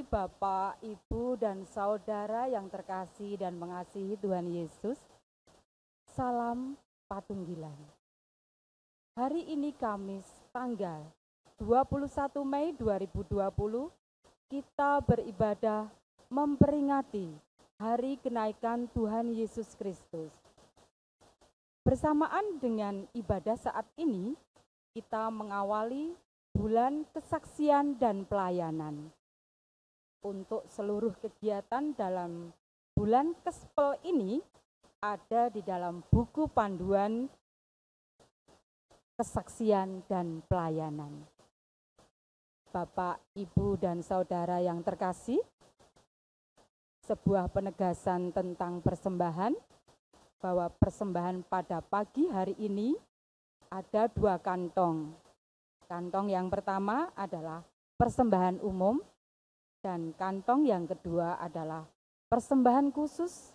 Bapak, Ibu, dan Saudara yang terkasih dan mengasihi Tuhan Yesus, salam Patunggilan. Hari ini Kamis, tanggal 21 Mei 2020, kita beribadah memperingati Hari Kenaikan Tuhan Yesus Kristus. Bersamaan dengan ibadah saat ini, kita mengawali bulan kesaksian dan pelayanan. Untuk seluruh kegiatan dalam bulan Kespel ini ada di dalam buku panduan kesaksian dan pelayanan. Bapak, Ibu, dan Saudara yang terkasih, sebuah penegasan tentang persembahan, bahwa persembahan pada pagi hari ini ada 2 kantong. Kantong yang pertama adalah persembahan umum, dan kantong yang kedua adalah persembahan khusus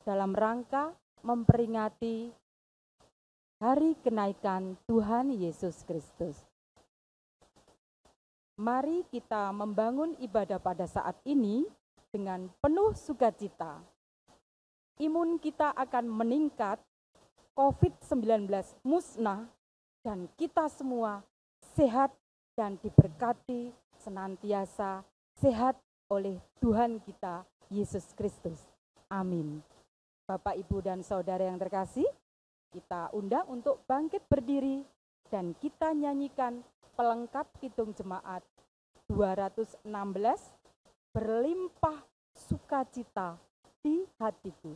dalam rangka memperingati Hari Kenaikan Tuhan Yesus Kristus. Mari kita membangun ibadah pada saat ini dengan penuh sukacita. Imun kita akan meningkat, COVID-19 musnah, dan kita semua sehat dan diberkati senantiasa sehat oleh Tuhan kita Yesus Kristus. Amin. Bapak, Ibu, dan Saudara yang terkasih, kita undang untuk bangkit berdiri dan kita nyanyikan pelengkap Kidung Jemaat 216, Berlimpah Sukacita di Hatiku.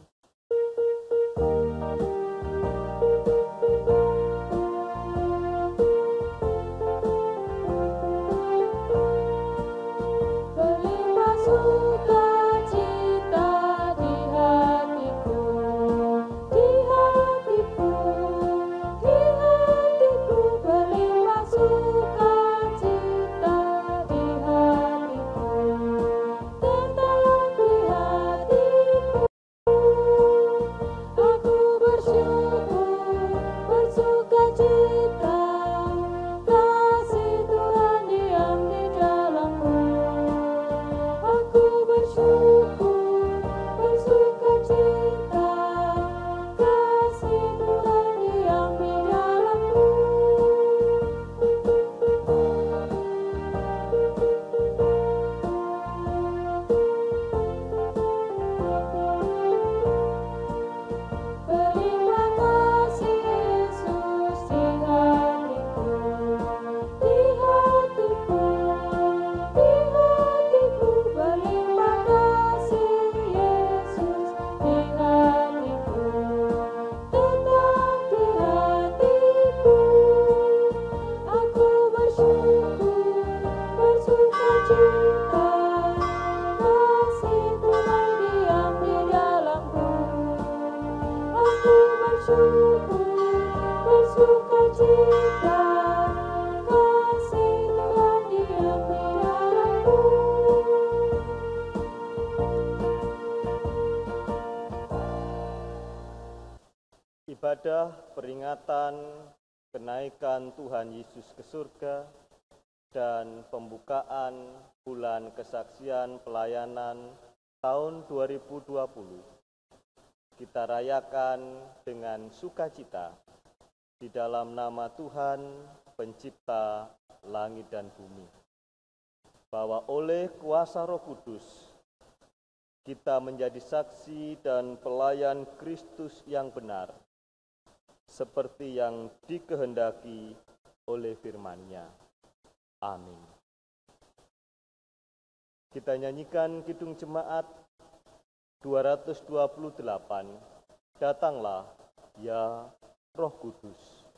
Ibadah peringatan kenaikan Tuhan Yesus ke surga dan pembukaan bulan kesaksian pelayanan tahun 2020 kita rayakan dengan sukacita di dalam nama Tuhan Pencipta langit dan bumi, bahwa oleh kuasa Roh Kudus kita menjadi saksi dan pelayan Kristus yang benar, seperti yang dikehendaki oleh firman-Nya. Amin. Kita nyanyikan Kidung Jemaat 228, Datanglah ya Roh Kudus.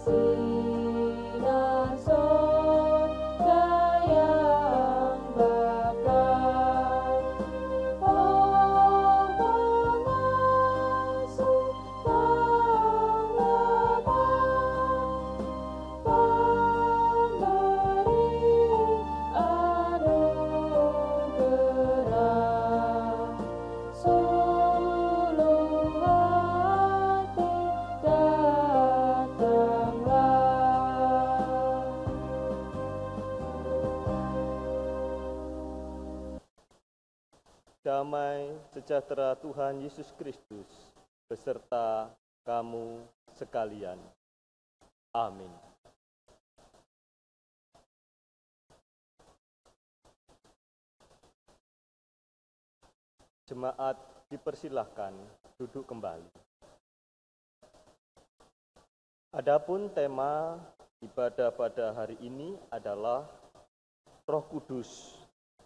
See damai sejahtera Tuhan Yesus Kristus beserta kamu sekalian. Amin. Jemaat dipersilahkan duduk kembali. Adapun tema ibadah pada hari ini adalah Roh Kudus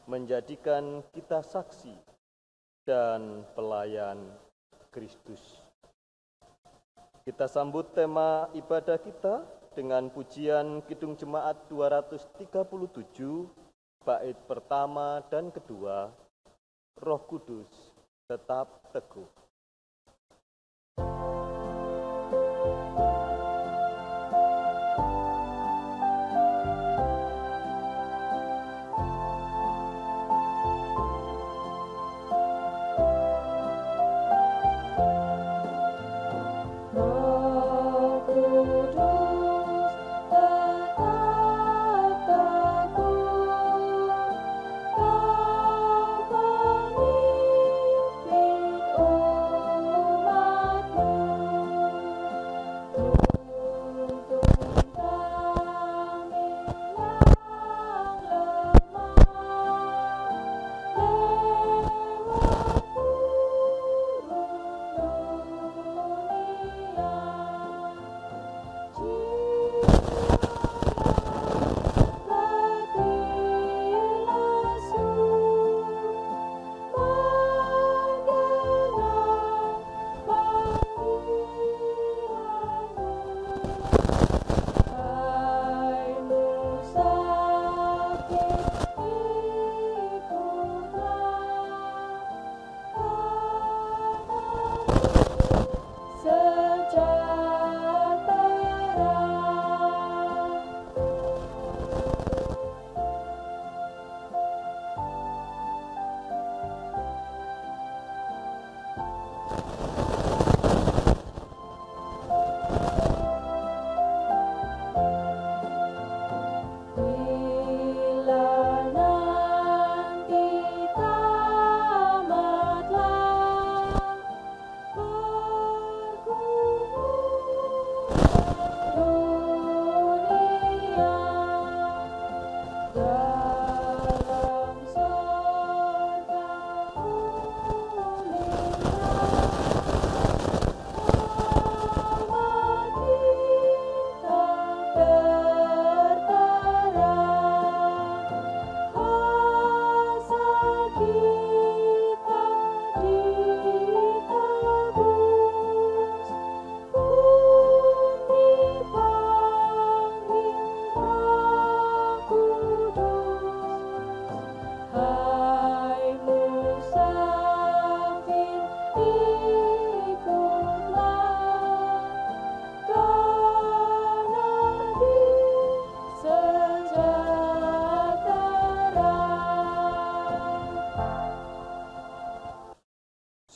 menjadikan kita saksi dan pelayan Kristus. Kita sambut tema ibadah kita dengan pujian Kidung Jemaat 237, bait pertama dan kedua, Roh Kudus tetap teguh.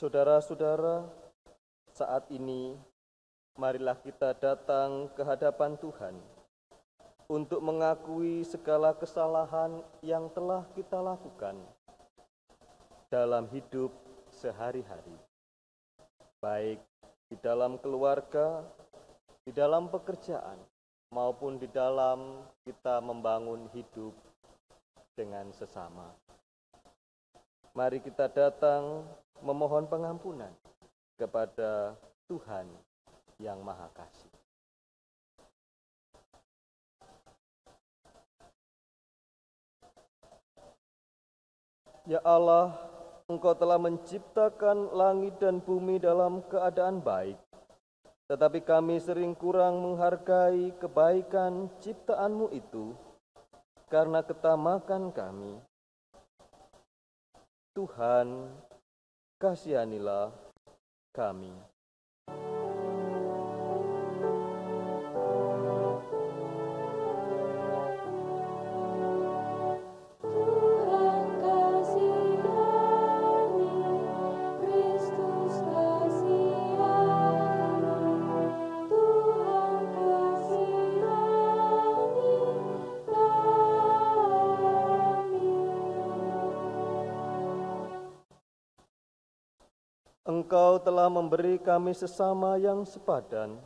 Saudara-saudara, saat ini marilah kita datang ke hadapan Tuhan untuk mengakui segala kesalahan yang telah kita lakukan dalam hidup sehari-hari, baik di dalam keluarga, di dalam pekerjaan, maupun di dalam kita membangun hidup dengan sesama. Mari kita datang memohon pengampunan kepada Tuhan yang Maha Kasih. Ya Allah, Engkau telah menciptakan langit dan bumi dalam keadaan baik, tetapi kami sering kurang menghargai kebaikan ciptaan-Mu itu karena ketamakan kami. Tuhan, kasihanilah kami. Engkau telah memberi kami sesama yang sepadan,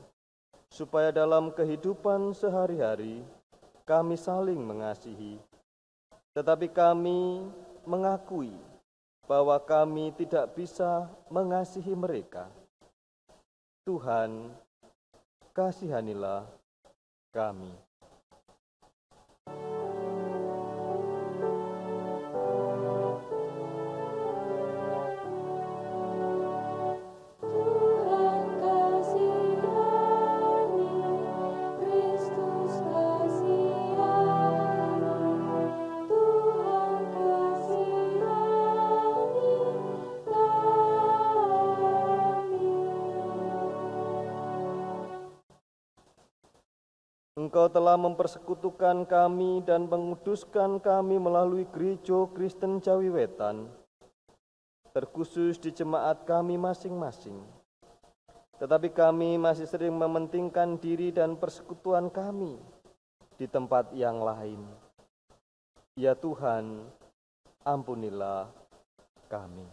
supaya dalam kehidupan sehari-hari kami saling mengasihi. Tetapi kami mengakui bahwa kami tidak bisa mengasihi mereka. Tuhan, kasihanilah kami. Engkau telah mempersekutukan kami dan menguduskan kami melalui Gereja Kristen Jawi Wetan, terkhusus di jemaat kami masing-masing. Tetapi kami masih sering mementingkan diri dan persekutuan kami di tempat yang lain. Ya Tuhan, ampunilah kami.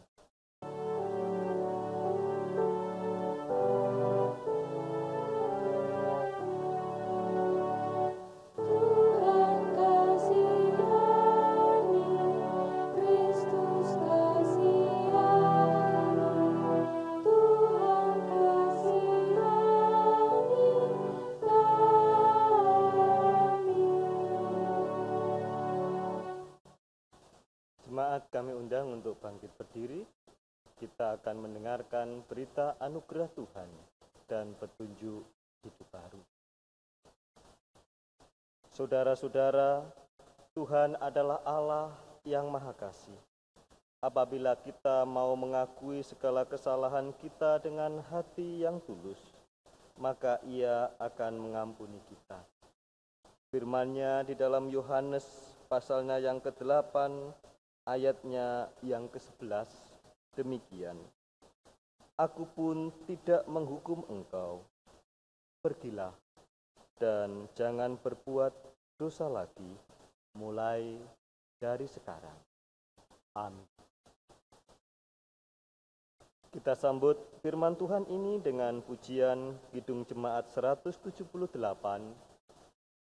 Jemaat kami undang untuk bangkit berdiri. Kita akan mendengarkan berita anugerah Tuhan dan petunjuk hidup baru. Saudara-saudara, Tuhan adalah Allah yang Maha Kasih. Apabila kita mau mengakui segala kesalahan kita dengan hati yang tulus, maka Ia akan mengampuni kita. Firman-Nya di dalam Yohanes pasalnya yang ke-8, ayatnya yang ke-11, demikian. Aku pun tidak menghukum engkau. Pergilah dan jangan berbuat dosa lagi mulai dari sekarang. Amin. Kita sambut firman Tuhan ini dengan pujian Kidung Jemaat 178,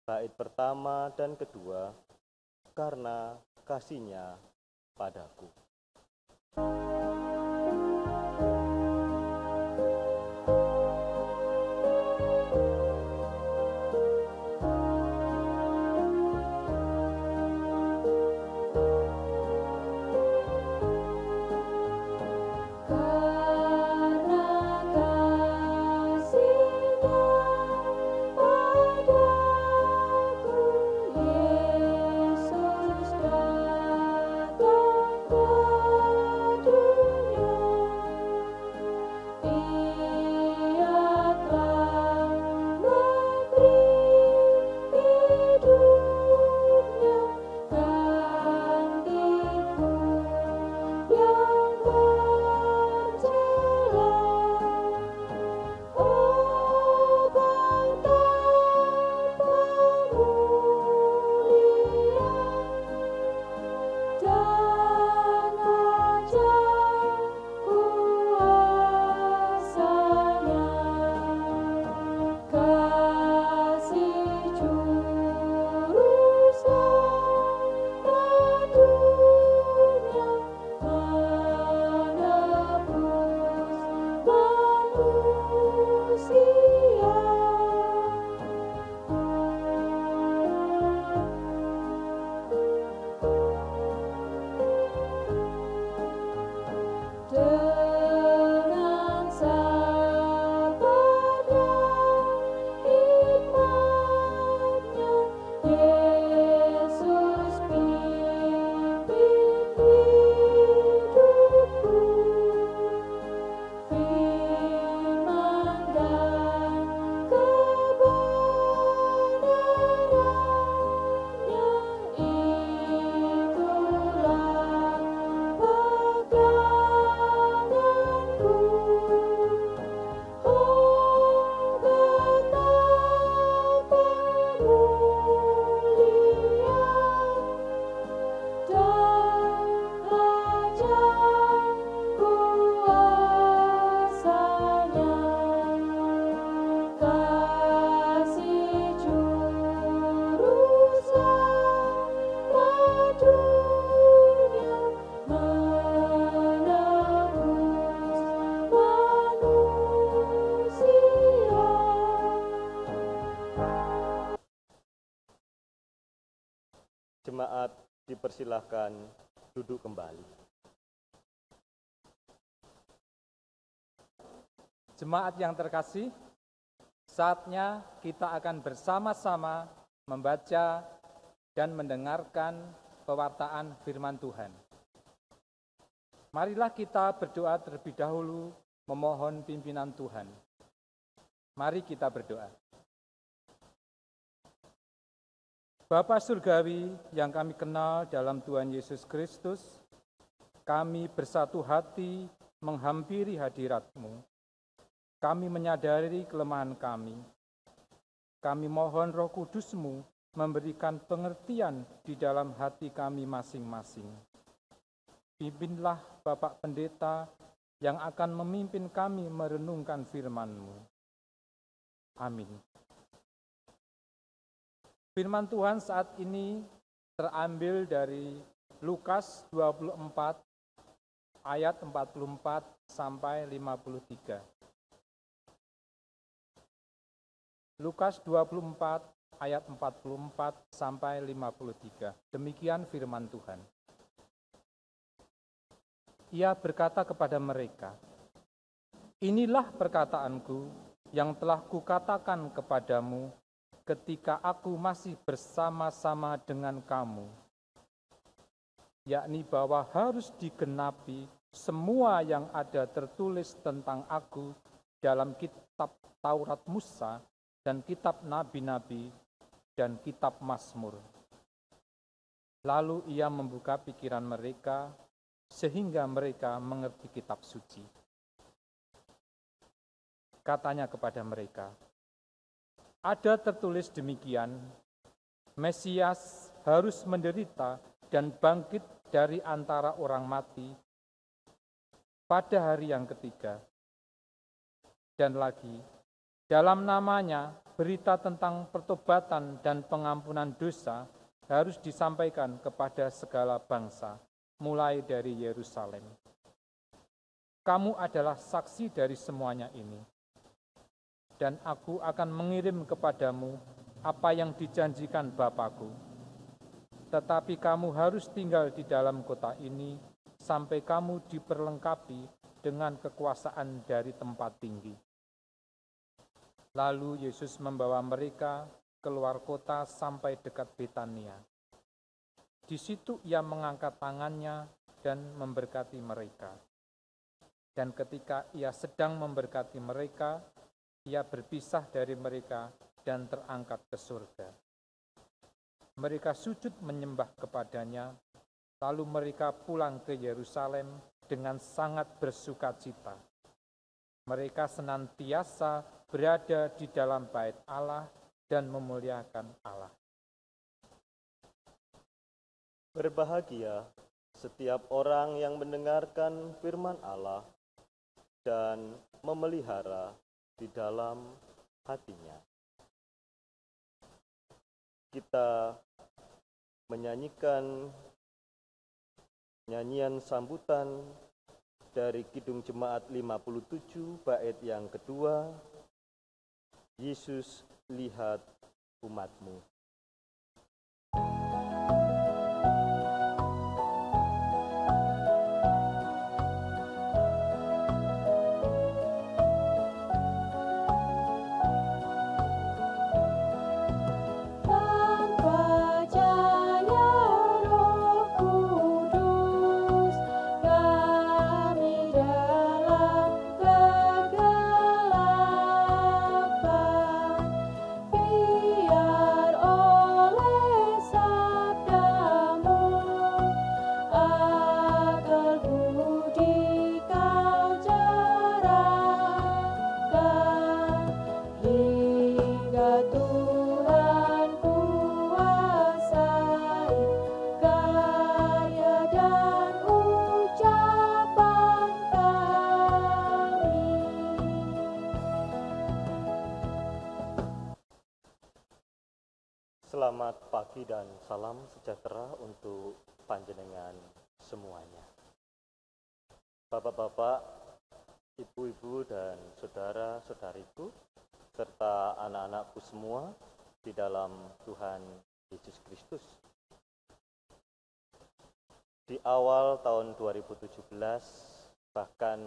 bait pertama dan kedua, karena kasih-Nya padaku. Yesus datang. Jemaat dipersilahkan duduk kembali. Jemaat yang terkasih, saatnya kita akan bersama-sama membaca dan mendengarkan pewartaan firman Tuhan. Marilah kita berdoa terlebih dahulu memohon pimpinan Tuhan. Mari kita berdoa. Bapa Surgawi yang kami kenal dalam Tuhan Yesus Kristus, kami bersatu hati menghampiri hadirat-Mu. Kami menyadari kelemahan kami. Kami mohon Roh Kudus-Mu memberikan pengertian di dalam hati kami masing-masing. Pimpinlah Bapak Pendeta yang akan memimpin kami merenungkan firman-Mu. Amin. Firman Tuhan saat ini terambil dari Lukas 24 ayat 44 sampai 53. Lukas 24 ayat 44 sampai 53. Demikian firman Tuhan. Ia berkata kepada mereka, "Inilah perkataanku yang telah kukatakan kepadamu ketika aku masih bersama-sama dengan kamu, yakni bahwa harus digenapi semua yang ada tertulis tentang aku dalam kitab Taurat Musa dan kitab nabi-nabi dan kitab Mazmur." Lalu ia membuka pikiran mereka sehingga mereka mengerti kitab suci. Katanya kepada mereka, "Ada tertulis demikian, Mesias harus menderita dan bangkit dari antara orang mati pada hari yang ketiga. Dan lagi, dalam namanya berita tentang pertobatan dan pengampunan dosa harus disampaikan kepada segala bangsa, mulai dari Yerusalem. Kamu adalah saksi dari semuanya ini. Dan aku akan mengirim kepadamu apa yang dijanjikan Bapakku. Tetapi kamu harus tinggal di dalam kota ini sampai kamu diperlengkapi dengan kekuasaan dari tempat tinggi." Lalu Yesus membawa mereka keluar kota sampai dekat Betania. Di situ ia mengangkat tangannya dan memberkati mereka. Dan ketika ia sedang memberkati mereka, ia berpisah dari mereka dan terangkat ke surga. Mereka sujud menyembah kepadanya, lalu mereka pulang ke Yerusalem dengan sangat bersukacita. Mereka senantiasa berada di dalam bait Allah dan memuliakan Allah. Berbahagia setiap orang yang mendengarkan firman Allah dan memelihara di dalam hatinya. Kita menyanyikan nyanyian sambutan dari Kidung Jemaat 57 bait yang kedua, "Yesus lihat umat-Mu." Selamat pagi dan salam sejahtera untuk panjenengan semuanya. Bapak-bapak, ibu-ibu dan saudara-saudariku, serta anak-anakku semua di dalam Tuhan Yesus Kristus. Di awal tahun 2017, bahkan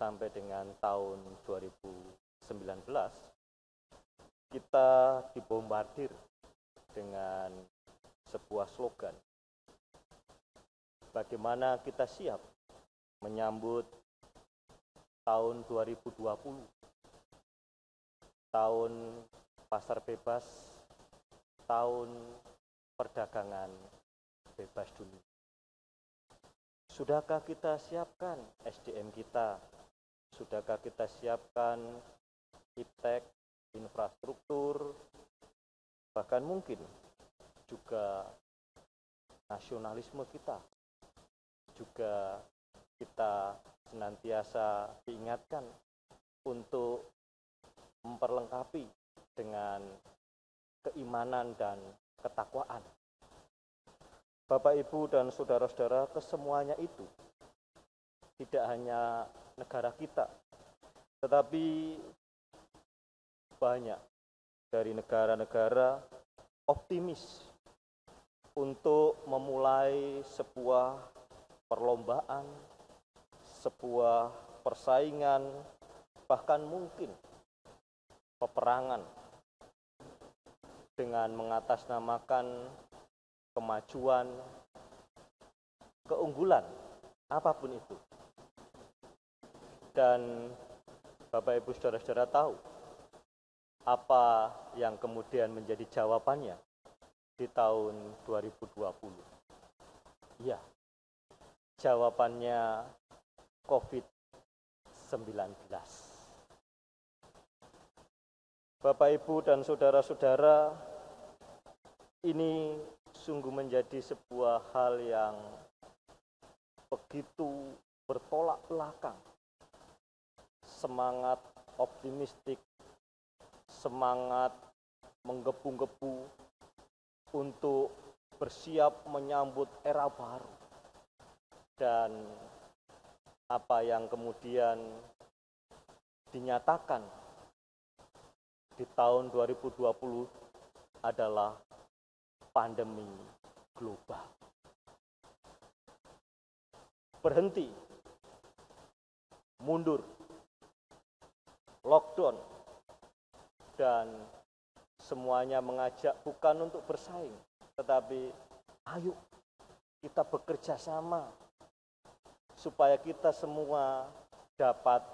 sampai dengan tahun 2019, kita dibombardir dengan sebuah slogan. Bagaimana kita siap menyambut tahun 2020, tahun pasar bebas, tahun perdagangan bebas dunia. Sudahkah kita siapkan SDM kita? Sudahkah kita siapkan iptek, infrastruktur, bahkan mungkin juga nasionalisme kita? Juga kita senantiasa diingatkan untuk memperlengkapi dengan keimanan dan ketakwaan. Bapak, Ibu, dan saudara-saudara, kesemuanya itu tidak hanya negara kita, tetapi banyak dari negara-negara optimis untuk memulai sebuah perlombaan, sebuah persaingan, bahkan mungkin peperangan dengan mengatasnamakan kemajuan, keunggulan, apapun itu. Dan Bapak, Ibu, saudara-saudara tahu apa yang kemudian menjadi jawabannya di tahun 2020. Ya, jawabannya COVID-19. Bapak, Ibu, dan saudara-saudara, ini sungguh menjadi sebuah hal yang begitu bertolak belakang. Semangat optimistik, semangat menggebu-gebu untuk bersiap menyambut era baru. Dan apa yang kemudian dinyatakan di tahun 2020 adalah pandemi global. Berhenti, mundur, lockdown, dan semuanya mengajak bukan untuk bersaing, tetapi ayo kita bekerja sama supaya kita semua dapat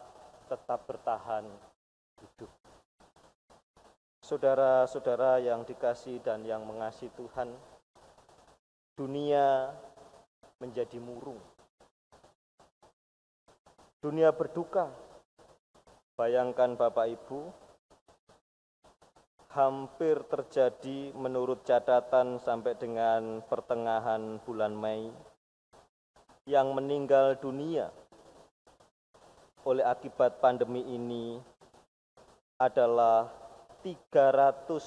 tetap bertahan hidup. Saudara-saudara yang dikasihi dan yang mengasihi Tuhan, dunia menjadi murung. Dunia berduka. Bayangkan Bapak Ibu, hampir terjadi menurut catatan sampai dengan pertengahan bulan Mei, yang meninggal dunia oleh akibat pandemi ini adalah 300.000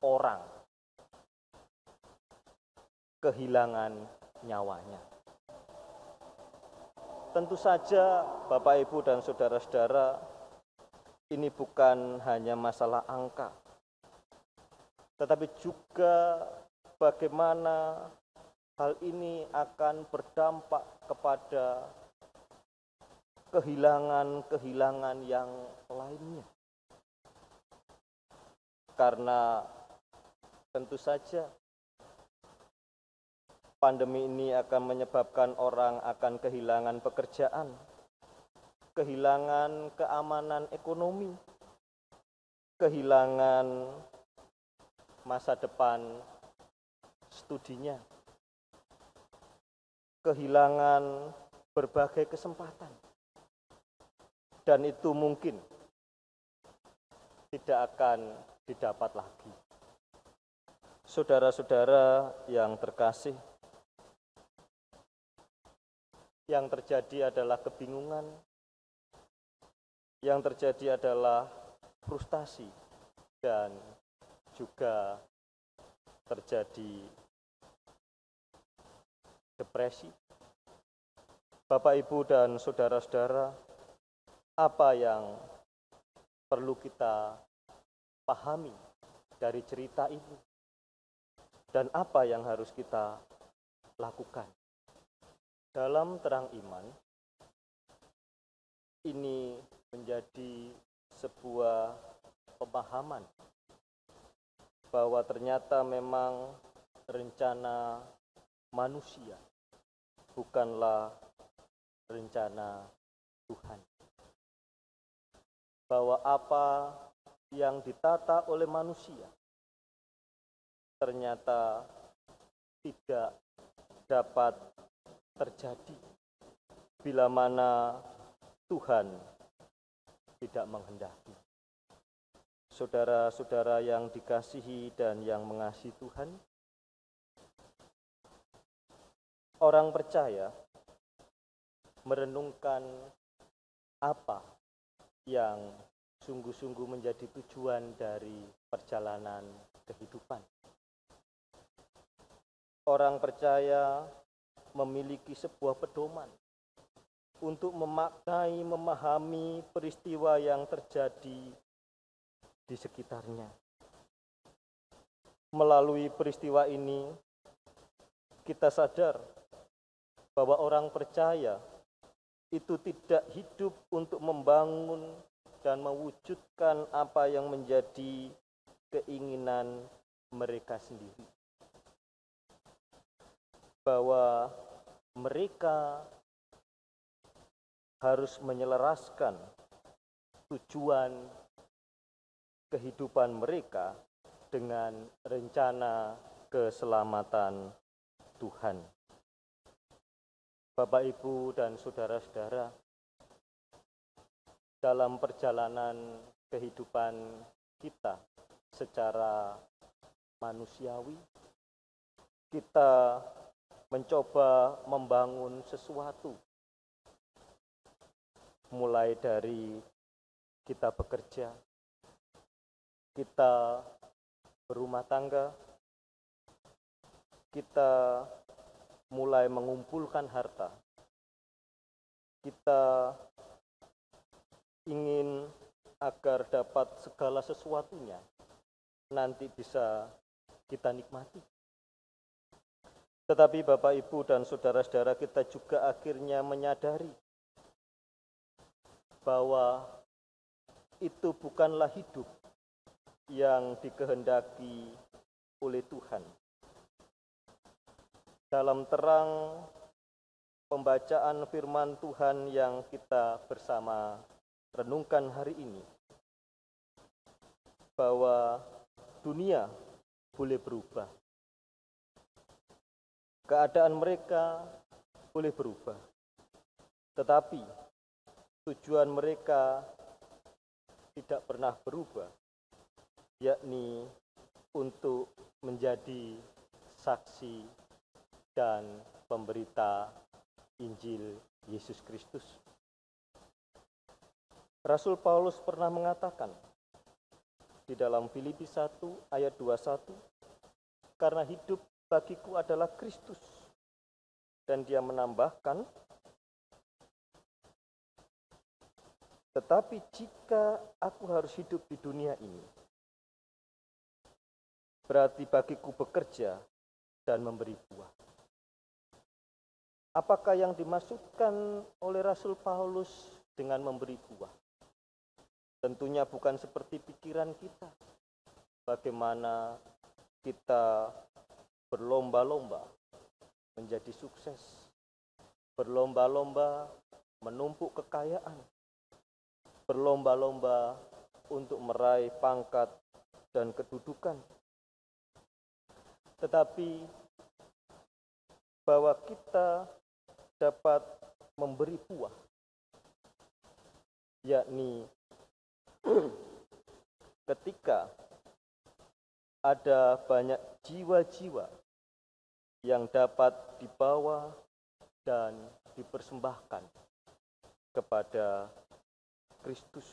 orang kehilangan nyawanya. Tentu saja Bapak, Ibu, dan saudara-saudara, ini bukan hanya masalah angka, tetapi juga bagaimana hal ini akan berdampak kepada kehilangan-kehilangan yang lainnya. Karena tentu saja pandemi ini akan menyebabkan orang akan kehilangan pekerjaan, kehilangan keamanan ekonomi, kehilangan masa depan studinya, kehilangan berbagai kesempatan. Dan itu mungkin tidak akan didapat lagi. Saudara-saudara yang terkasih, yang terjadi adalah kebingungan, yang terjadi adalah frustasi, dan juga terjadi depresi. Bapak, Ibu, dan saudara-saudara, apa yang perlu kita pahami dari cerita ini dan apa yang harus kita lakukan. Dalam terang iman, ini menjadi sebuah pemahaman bahwa ternyata memang rencana manusia bukanlah rencana Tuhan. Bahwa apa yang ditata oleh manusia ternyata tidak dapat terjadi bila mana Tuhan tidak menghendaki. Saudara-saudara yang dikasihi dan yang mengasihi Tuhan, orang percaya merenungkan apa yang sungguh-sungguh menjadi tujuan dari perjalanan kehidupan. Orang percaya memiliki sebuah pedoman untuk memaknai, memahami peristiwa yang terjadi di sekitarnya. Melalui peristiwa ini, kita sadar bahwa orang percaya itu tidak hidup untuk membangun dan mewujudkan apa yang menjadi keinginan mereka sendiri. Bahwa mereka harus menyelaraskan tujuan kehidupan mereka dengan rencana keselamatan Tuhan. Bapak, Ibu, dan saudara-saudara, dalam perjalanan kehidupan kita secara manusiawi, kita mencoba membangun sesuatu. Mulai dari kita bekerja, kita berumah tangga, kita mulai mengumpulkan harta, kita ingin agar dapat segala sesuatunya nanti bisa kita nikmati. Tetapi Bapak, Ibu, dan saudara-saudara, kita juga akhirnya menyadari bahwa itu bukanlah hidup yang dikehendaki oleh Tuhan. Dalam terang pembacaan firman Tuhan yang kita bersama renungkan hari ini, bahwa dunia boleh berubah. Keadaan mereka boleh berubah. Tetapi tujuan mereka tidak pernah berubah, yakni untuk menjadi saksi dan pemberita Injil Yesus Kristus. Rasul Paulus pernah mengatakan di dalam Filipi 1 ayat 21, karena hidup bagiku adalah Kristus. Dan dia menambahkan, tetapi jika aku harus hidup di dunia ini, berarti bagiku bekerja dan memberi buah. Apakah yang dimaksudkan oleh Rasul Paulus dengan memberi buah? Tentunya bukan seperti pikiran kita. Bagaimana kita berlomba-lomba menjadi sukses, berlomba-lomba menumpuk kekayaan, berlomba-lomba untuk meraih pangkat dan kedudukan. Tetapi bahwa kita dapat memberi buah, yakni ketika ada banyak jiwa-jiwa yang dapat dibawa dan dipersembahkan kepada Kristus.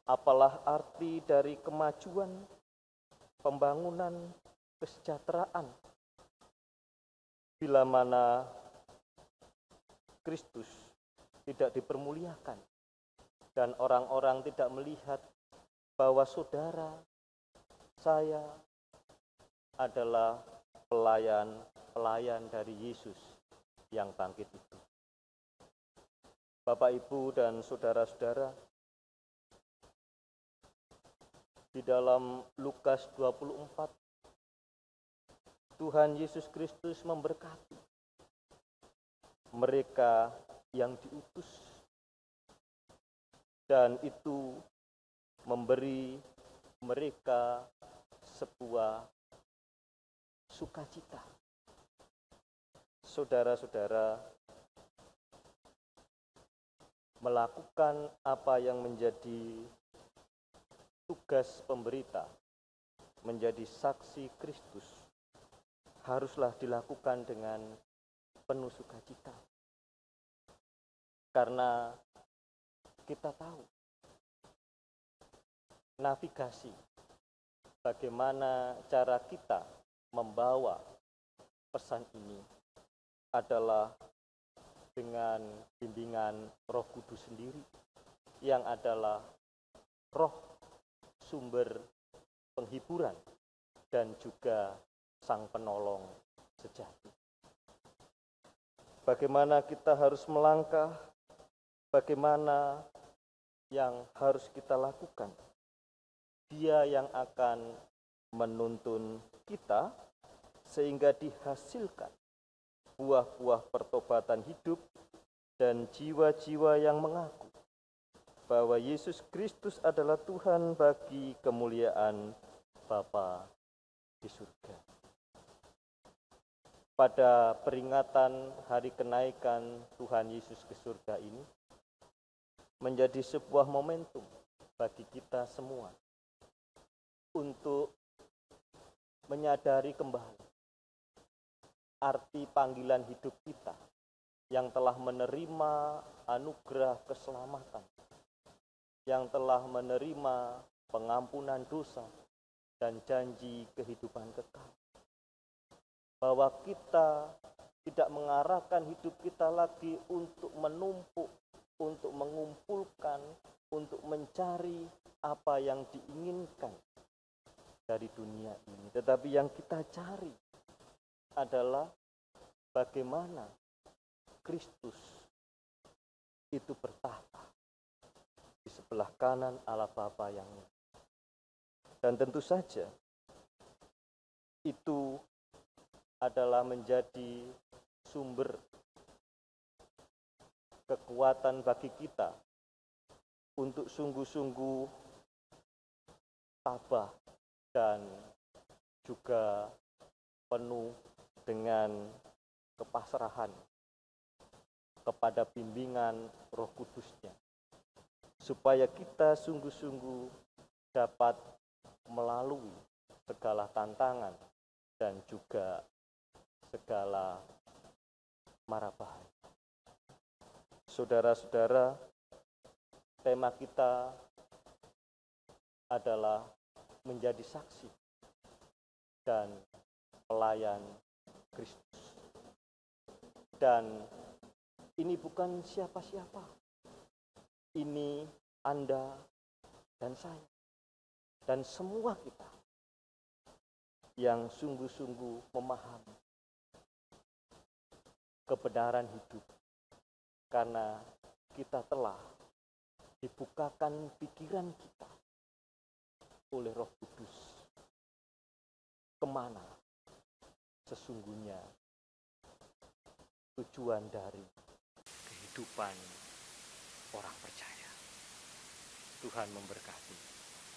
Apalah arti dari kemajuan, pembangunan, kesejahteraan bila mana Kristus tidak dipermuliakan dan orang-orang tidak melihat bahwa saudara saya adalah pelayan dari Yesus yang bangkit itu. Bapak, Ibu, dan saudara-saudara, di dalam Lukas 24, Tuhan Yesus Kristus memberkati mereka yang diutus, dan itu memberi mereka sebuah sukacita. Saudara-saudara, melakukan apa yang menjadi tugas pemberita, menjadi saksi Kristus, haruslah dilakukan dengan penuh sukacita. Karena kita tahu navigasi bagaimana cara kita membawa pesan ini adalah dengan bimbingan Roh Kudus sendiri, yang adalah roh sumber penghiburan dan juga Sang Penolong sejati. Bagaimana kita harus melangkah, bagaimana yang harus kita lakukan. Dia yang akan menuntun kita sehingga dihasilkan buah-buah pertobatan hidup dan jiwa-jiwa yang mengaku bahwa Yesus Kristus adalah Tuhan bagi kemuliaan Bapa di surga. Pada peringatan hari kenaikan Tuhan Yesus ke surga ini menjadi sebuah momentum bagi kita semua untuk menyadari kembali arti panggilan hidup kita yang telah menerima anugerah keselamatan, yang telah menerima pengampunan dosa dan janji kehidupan kekal. Bahwa kita tidak mengarahkan hidup kita lagi untuk menumpuk, untuk mengumpulkan, untuk mencari apa yang diinginkan dari dunia ini. Tetapi yang kita cari adalah bagaimana Kristus itu bertahta di sebelah kanan Allah Bapa yang mulia. Dan tentu saja itu adalah menjadi sumber kekuatan bagi kita untuk sungguh-sungguh tabah dan juga penuh dengan kepasrahan kepada bimbingan Roh Kudus-Nya, supaya kita sungguh-sungguh dapat melalui segala tantangan dan juga segala mara bahaya. Saudara-saudara, tema kita adalah menjadi saksi dan pelayan Kristus. Dan ini bukan siapa-siapa. Ini Anda dan saya. Dan semua kita yang sungguh-sungguh memahami kebenaran hidup. Karena kita telah dibukakan pikiran kita oleh Roh Kudus. Kemana sesungguhnya tujuan dari kehidupan orang percaya. Tuhan memberkati.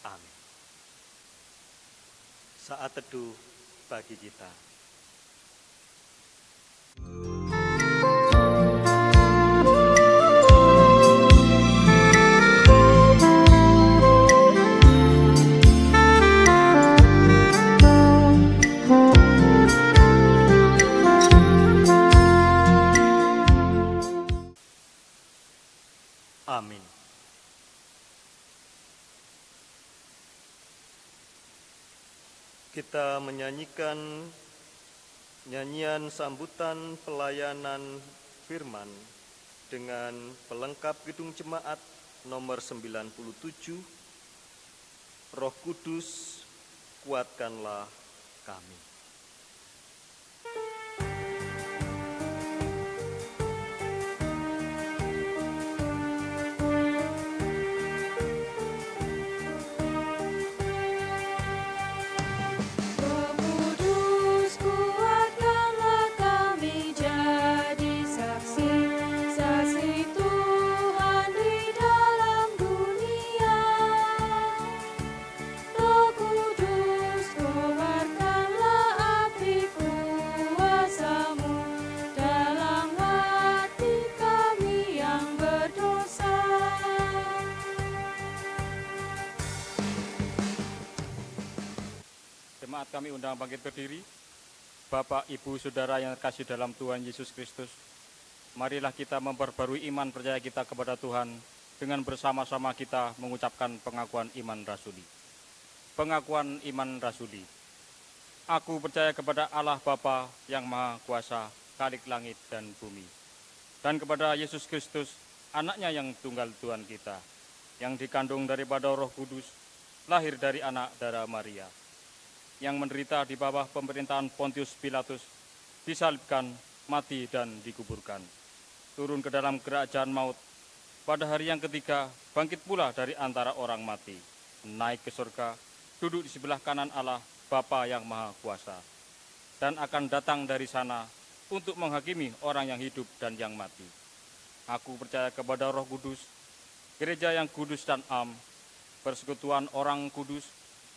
Amin. Saat teduh bagi kita. Amin. Kita menyanyikan nyanyian sambutan pelayanan firman dengan pelengkap Kidung Jemaat nomor 97, Roh Kudus kuatkanlah kami. Jemaat kami undang bangkit berdiri. Bapak, Ibu, Saudara yang terkasih dalam Tuhan Yesus Kristus, marilah kita memperbarui iman percaya kita kepada Tuhan dengan bersama-sama kita mengucapkan pengakuan iman rasuli. Pengakuan iman rasuli. Aku percaya kepada Allah Bapa yang Maha Kuasa, Khalik langit dan bumi, dan kepada Yesus Kristus, anaknya yang tunggal Tuhan kita, yang dikandung daripada Roh Kudus, lahir dari anak darah Maria, yang menderita di bawah pemerintahan Pontius Pilatus, disalibkan, mati dan dikuburkan, turun ke dalam kerajaan maut, pada hari yang ketiga bangkit pula dari antara orang mati, naik ke surga, duduk di sebelah kanan Allah Bapa yang Maha Kuasa, dan akan datang dari sana untuk menghakimi orang yang hidup dan yang mati. Aku percaya kepada Roh Kudus, gereja yang kudus dan am, persekutuan orang kudus,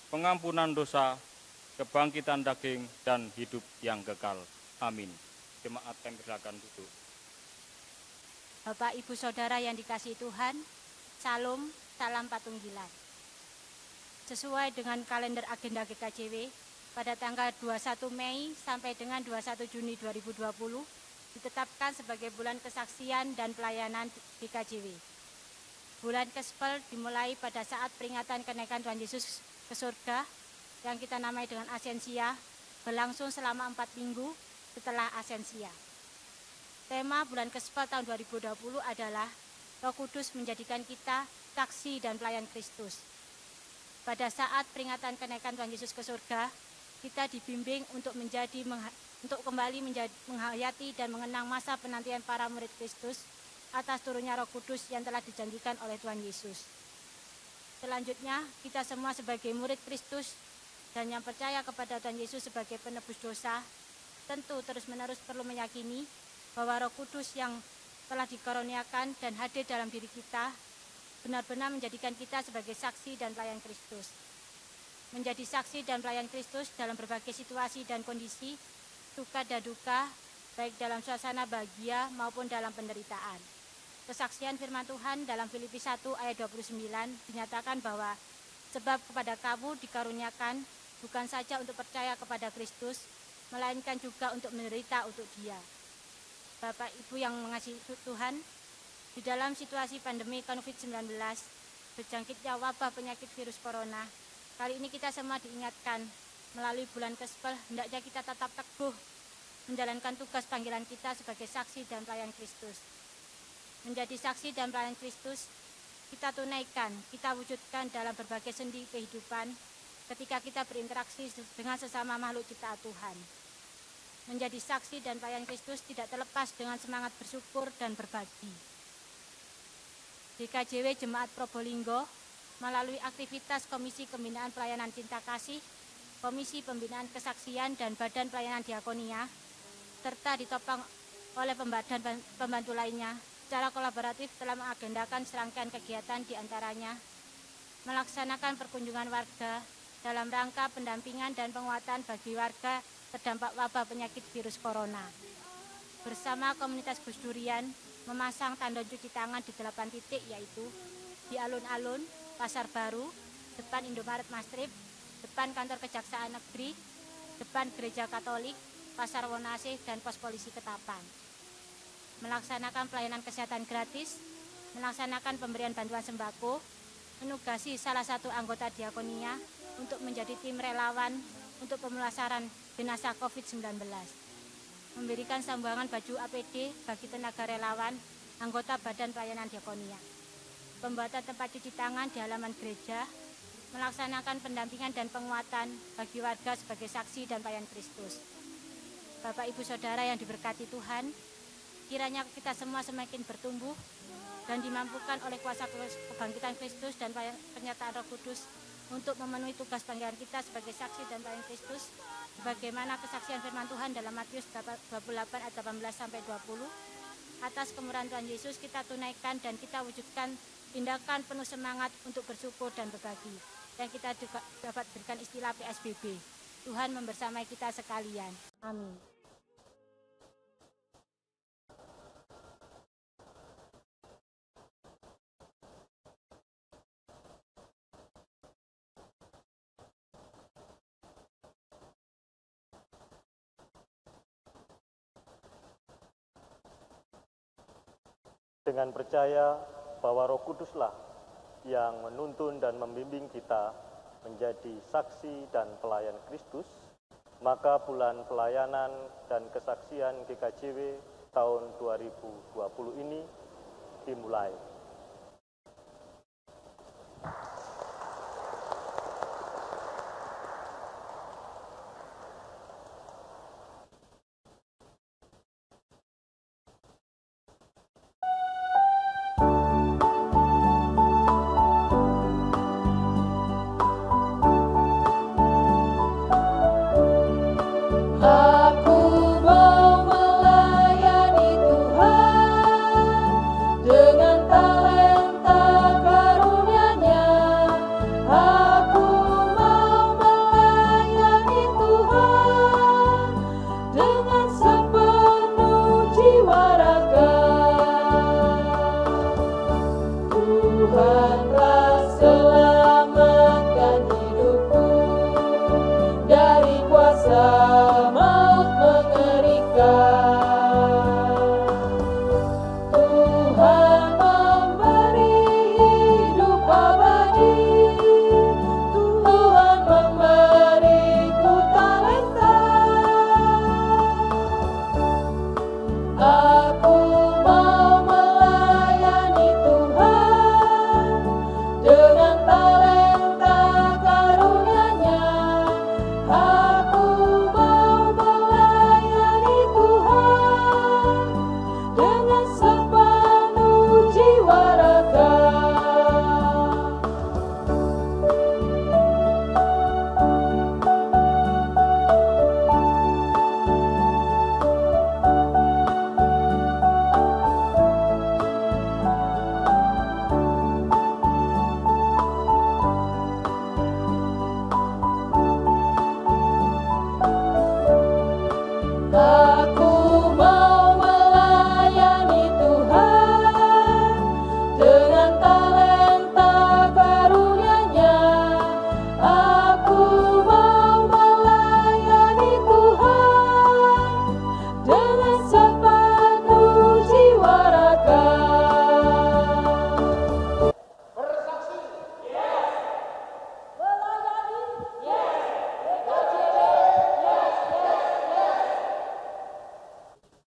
pengampunan dosa, kebangkitan daging, dan hidup yang kekal. Amin. Jemaat kami silakan duduk. Bapak, Ibu, Saudara yang dikasihi Tuhan, Salam, salam patunggilan. Sesuai dengan kalender agenda GKJW, pada tanggal 21 Mei sampai dengan 21 Juni 2020, ditetapkan sebagai bulan kesaksian dan pelayanan GKJW. Bulan Kespel dimulai pada saat peringatan kenaikan Tuhan Yesus ke surga, yang kita namai dengan Asensia, berlangsung selama 4 minggu setelah Asensia. Tema bulan Kespel tahun 2020 adalah Roh Kudus menjadikan kita saksi dan pelayan Kristus. Pada saat peringatan kenaikan Tuhan Yesus ke surga, kita dibimbing untuk kembali menghayati dan mengenang masa penantian para murid Kristus atas turunnya Roh Kudus yang telah dijanjikan oleh Tuhan Yesus. Selanjutnya, kita semua sebagai murid Kristus dan yang percaya kepada Tuhan Yesus sebagai penebus dosa, tentu terus-menerus perlu meyakini bahwa Roh Kudus yang telah dikaruniakan dan hadir dalam diri kita benar-benar menjadikan kita sebagai saksi dan pelayan Kristus. Menjadi saksi dan pelayan Kristus dalam berbagai situasi dan kondisi, suka dan duka, baik dalam suasana bahagia maupun dalam penderitaan. Kesaksian firman Tuhan dalam Filipi 1 ayat 29 dinyatakan bahwa sebab kepada kamu dikaruniakan bukan saja untuk percaya kepada Kristus, melainkan juga untuk menderita untuk Dia. Bapak Ibu yang mengasihi Tuhan, di dalam situasi pandemi COVID-19, berjangkitnya wabah penyakit virus corona, kali ini kita semua diingatkan melalui bulan Kespel, hendaknya kita tetap teguh menjalankan tugas panggilan kita sebagai saksi dan pelayan Kristus. Menjadi saksi dan pelayan Kristus, kita tunaikan, kita wujudkan dalam berbagai sendi kehidupan ketika kita berinteraksi dengan sesama makhluk ciptaan Tuhan. Menjadi saksi dan pelayan Kristus tidak terlepas dengan semangat bersyukur dan berbagi. GKJW Jemaat Probolinggo melalui aktivitas Komisi Pembinaan Pelayanan Cinta Kasih, Komisi Pembinaan Kesaksian dan Badan Pelayanan Diakonia, serta ditopang oleh pembantu lainnya, secara kolaboratif telah mengagendakan serangkaian kegiatan diantaranya melaksanakan perkunjungan warga dalam rangka pendampingan dan penguatan bagi warga terdampak wabah penyakit virus corona. Bersama komunitas Gus Durian memasang tandon cuci tangan di 8 titik, yaitu di alun-alun, Pasar Baru, depan Indomaret Mastrip, depan kantor Kejaksaan Negeri, depan Gereja Katolik, Pasar Wonase, dan pos polisi Ketapang. Melaksanakan pelayanan kesehatan gratis, melaksanakan pemberian bantuan sembako, menugasi salah satu anggota diakonia untuk menjadi tim relawan untuk pemulasaran jenazah COVID-19. Memberikan sumbangan baju APD bagi tenaga relawan, anggota Badan Pelayanan Diakonia. Pembuatan tempat cuci tangan di halaman gereja, melaksanakan pendampingan dan penguatan bagi warga sebagai saksi dan pelayan Kristus. Bapak Ibu Saudara yang diberkati Tuhan, kiranya kita semua semakin bertumbuh dan dimampukan oleh kuasa kebangkitan Kristus dan penyertaan Roh Kudus untuk memenuhi tugas panggilan kita sebagai saksi dan pelayan Kristus, bagaimana kesaksian firman Tuhan dalam Matius 28 ayat 18-20. Atas kemurahan Tuhan Yesus kita tunaikan dan kita wujudkan tindakan penuh semangat untuk bersyukur dan berbagi. Dan kita juga dapat berikan istilah PSBB. Tuhan membersamai kita sekalian. Amin. Dengan percaya bahwa Roh Kuduslah yang menuntun dan membimbing kita menjadi saksi dan pelayan Kristus, maka bulan pelayanan dan kesaksian GKJW tahun 2020 ini dimulai.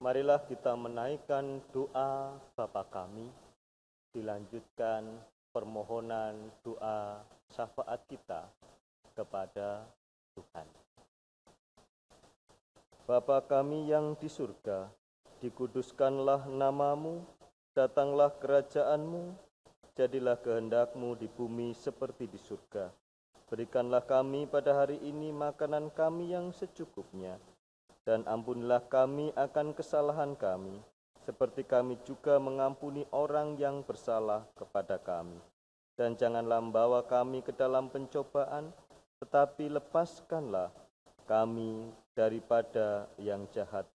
Marilah kita menaikkan doa Bapa kami, dilanjutkan permohonan doa syafaat kita kepada Tuhan. Bapa kami yang di surga, dikuduskanlah namamu, datanglah kerajaanmu, jadilah kehendak-Mu di bumi seperti di surga. Berikanlah kami pada hari ini makanan kami yang secukupnya, dan ampunilah kami akan kesalahan kami, seperti kami juga mengampuni orang yang bersalah kepada kami. Dan janganlah membawa kami ke dalam pencobaan, tetapi lepaskanlah kami daripada yang jahat.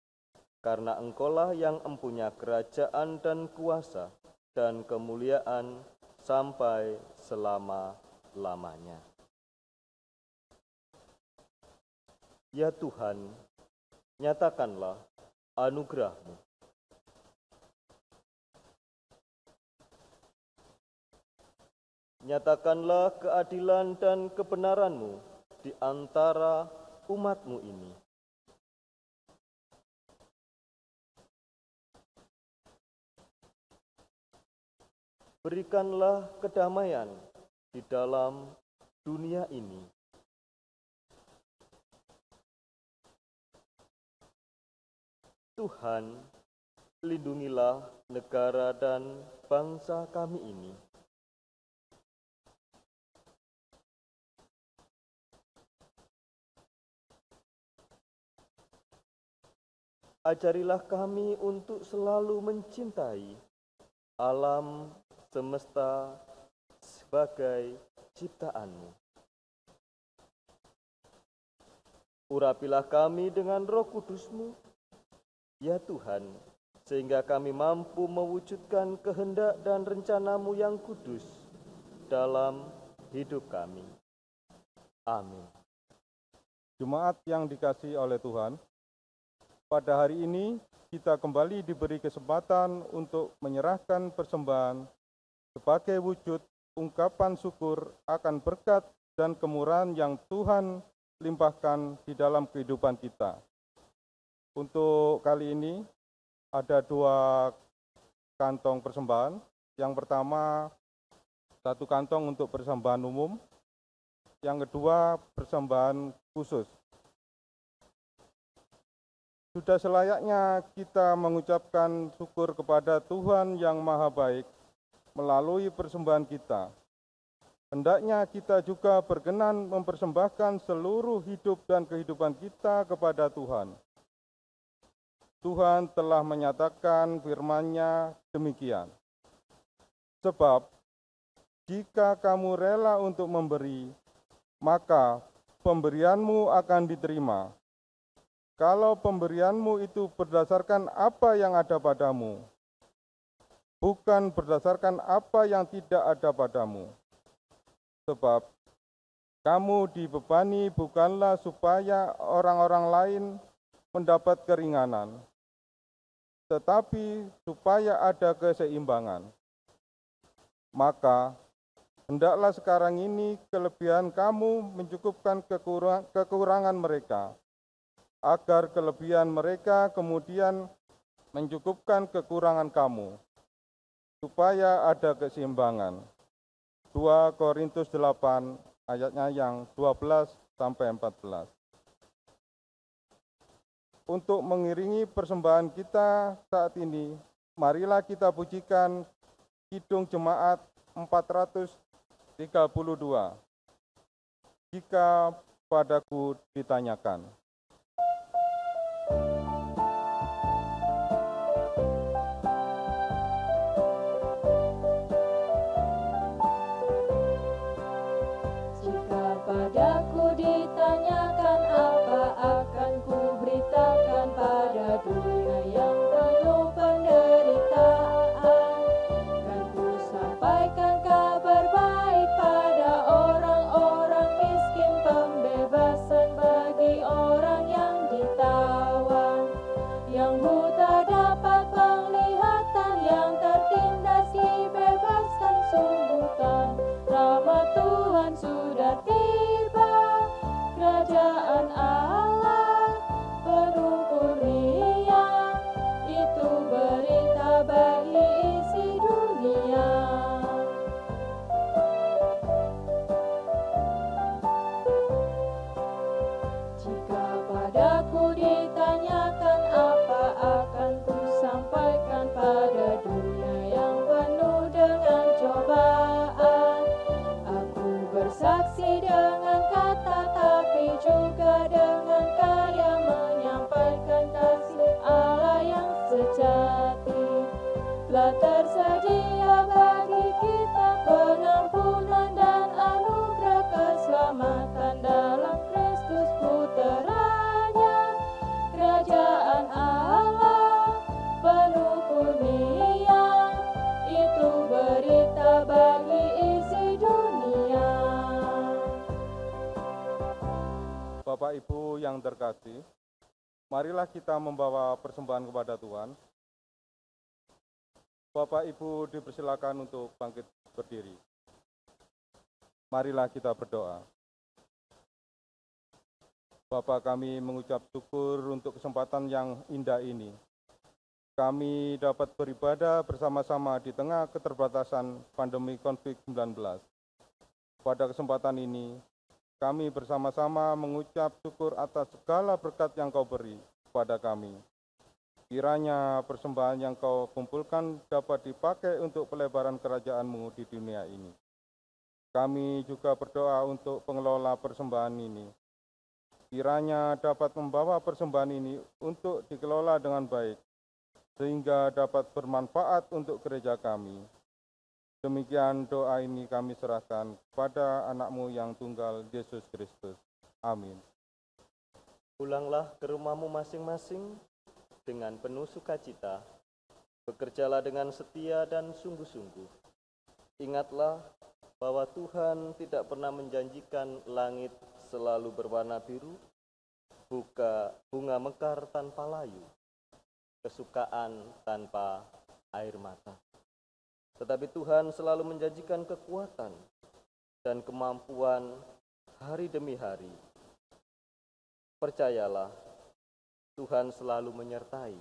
Karena Engkaulah yang empunya kerajaan dan kuasa dan kemuliaan sampai selama-lamanya. Ya Tuhan, nyatakanlah anugerah-Mu. Nyatakanlah keadilan dan kebenaran-Mu di antara umat-Mu ini. Berikanlah kedamaian di dalam dunia ini. Tuhan, lindungilah negara dan bangsa kami ini. Ajarilah kami untuk selalu mencintai alam semesta sebagai ciptaan-Mu. Urapilah kami dengan Roh Kudus-Mu, ya Tuhan, sehingga kami mampu mewujudkan kehendak dan rencana-Mu yang kudus dalam hidup kami. Amin. Jemaat yang dikasihi oleh Tuhan, pada hari ini kita kembali diberi kesempatan untuk menyerahkan persembahan sebagai wujud ungkapan syukur akan berkat dan kemurahan yang Tuhan limpahkan di dalam kehidupan kita. Untuk kali ini ada 2 kantong persembahan. Yang pertama 1 kantong untuk persembahan umum, yang kedua persembahan khusus. Sudah selayaknya kita mengucapkan syukur kepada Tuhan yang Maha Baik melalui persembahan kita. Hendaknya kita juga berkenan mempersembahkan seluruh hidup dan kehidupan kita kepada Tuhan. Tuhan telah menyatakan firman-Nya demikian. Sebab, jika kamu rela untuk memberi, maka pemberianmu akan diterima. Kalau pemberianmu itu berdasarkan apa yang ada padamu, bukan berdasarkan apa yang tidak ada padamu. Sebab kamu dibebani bukanlah supaya orang-orang lain mendapat keringanan, tetapi supaya ada keseimbangan. Maka hendaklah sekarang ini kelebihan kamu mencukupkan kekurangan mereka, agar kelebihan mereka kemudian mencukupkan kekurangan kamu, supaya ada keseimbangan. 2 Korintus 8 ayatnya yang 12-14. Untuk mengiringi persembahan kita saat ini, marilah kita pujikan Kidung Jemaat 432. Jika padaku ditanyakan. Padaku ditanyakan apa akan ku beritakan pada dunia yang penuh penderitaan. Kan ku sampaikan kabar baik pada orang-orang miskin, pembebasan bagi orang yang ditawan, yang buta dapat penglihatan, yang tertindas dibebaskan sungguhkan. Rahmat Tuhan sudah tiba, kerajaan Allah penuh kurnia, itu berita bagi isi dunia. Jika padaku ditanyakan apa akan ku sampaikan pada dunia yang penuh dengan cobaan. Bersaksi dengan kata tapi juga dengan karya, menyampaikan kasih Allah yang sejati. Telah tersedia bagi kita pengampunan dan anugerah keselamatan dalam Kristus Putranya. Kerajaan Allah penuh kurnia, itu berita bagi isi dunia. Bapak Ibu yang terkasih, marilah kita membawa persembahan kepada Tuhan. Bapak Ibu dipersilakan untuk bangkit berdiri. Marilah kita berdoa. Bapa, kami mengucap syukur untuk kesempatan yang indah ini. Kami dapat beribadah bersama-sama di tengah keterbatasan pandemi COVID-19. Pada kesempatan ini, kami bersama-sama mengucap syukur atas segala berkat yang Kau beri kepada kami. Kiranya persembahan yang Kau kumpulkan dapat dipakai untuk pelebaran kerajaan-Mu di dunia ini. Kami juga berdoa untuk pengelola persembahan ini. Kiranya dapat membawa persembahan ini untuk dikelola dengan baik, sehingga dapat bermanfaat untuk gereja kami. Demikian doa ini kami serahkan kepada anak-Mu yang tunggal, Yesus Kristus. Amin. Pulanglah ke rumahmu masing-masing dengan penuh sukacita, bekerjalah dengan setia dan sungguh-sungguh. Ingatlah bahwa Tuhan tidak pernah menjanjikan langit selalu berwarna biru, bunga mekar tanpa layu, kesukaan tanpa air mata. Tetapi Tuhan selalu menjanjikan kekuatan dan kemampuan hari demi hari. Percayalah, Tuhan selalu menyertai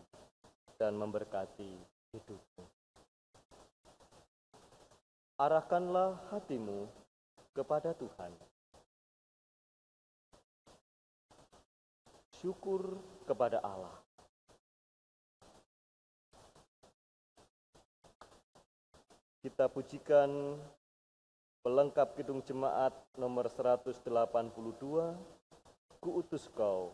dan memberkati hidupmu. Arahkanlah hatimu kepada Tuhan. Syukur kepada Allah. Kita pujikan pelengkap Kidung Jemaat nomor 182, Ku utus Kau.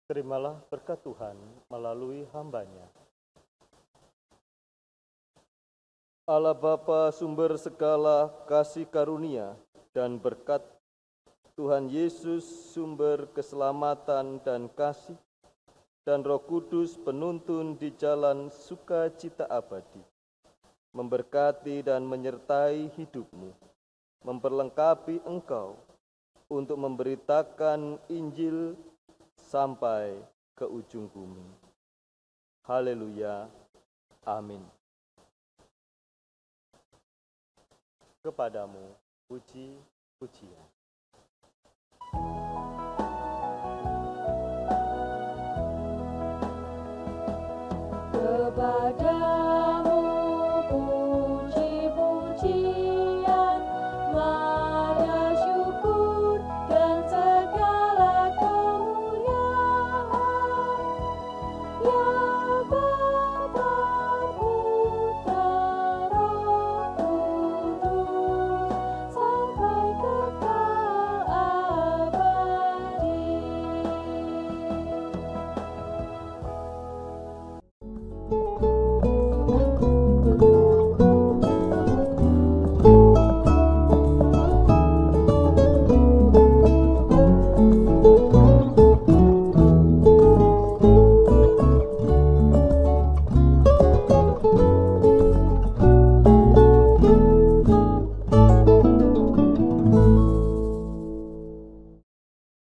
Terimalah berkat Tuhan melalui hamba-Nya. Allah Bapa sumber segala kasih karunia dan berkat, Tuhan Yesus sumber keselamatan dan kasih, dan Roh Kudus penuntun di jalan sukacita abadi, memberkati dan menyertai hidupmu, memperlengkapi engkau untuk memberitakan Injil sampai ke ujung bumi. Haleluya. Amin. Kepadamu puji-pujian. Kepada